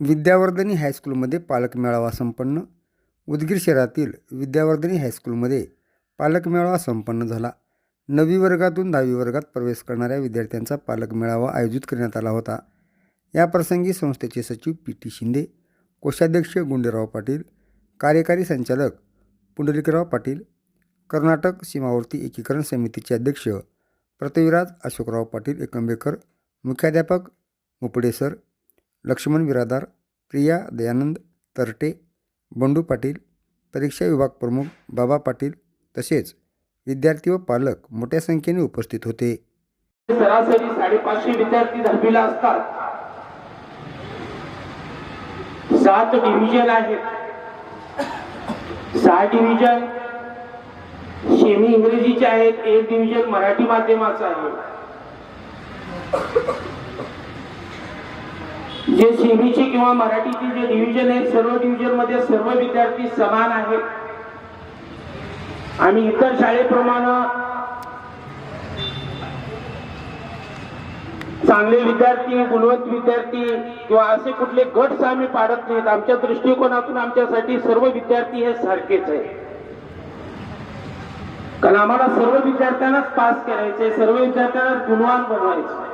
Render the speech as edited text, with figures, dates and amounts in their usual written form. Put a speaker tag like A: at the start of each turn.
A: विद्यावर्धिनी हायस्कूलमध्ये पालक मेळावा संपन्न. उदगीर शहरातील विद्यावर्धिनी हायस्कूलमध्ये पालक मेळावा संपन्न झाला. 9वी वर्गातून 10वी वर्गात प्रवेश करणाऱ्या विद्यार्थ्यांचा पालक मेळावा आयोजित करण्यात आला होता. याप्रसंगी संस्थेचे सचिव PT शिंदे, कोषाध्यक्ष गुंडेराव पाटील, कार्यकारी संचालक पुंडलिकराव पाटील, कर्नाटक सीमावर्ती एकीकरण समितीचे अध्यक्ष पृथ्वीराज अशोकराव पाटील एकंबेकर, मुख्याध्यापक मुपडे सर, लक्ष्मण बिरादार, प्रिया दयानंद तरटे, बंडू पाटील, परीक्षा विभाग प्रमुख बाबा पाटील तसेच विद्यार्थी व पालक मोठ्या संख्येने उपस्थित होते.
B: सरासरी 550 विद्यार्थी 10वीला असतात. 7 डिव्हिजन आहेत. 6 डिव्हिजन सेमी इंग्रजीचे आहेत. 1 डिव्हिजन मराठी माध्यमाचा आहे. जे सेमीचे किंवा मराठीचे जे डिव्हिजन आहेत, सर्व डिव्हिजन मध्ये सर्व विद्यार्थी समान आहेत. आम्ही इतर शाळेप्रमाणे चांगले विद्यार्थी, गुणवंत विद्यार्थी किंवा असे कुठले गट आम्ही पाडत नाहीत. आमच्या दृष्टिकोनातून आमच्यासाठी सर्व विद्यार्थी हे सारखेच आहेत. कारण आम्हाला सर्व विद्यार्थ्यांनाच पास करायचे, सर्व विद्यार्थ्यांना गुणवान बनवायचे.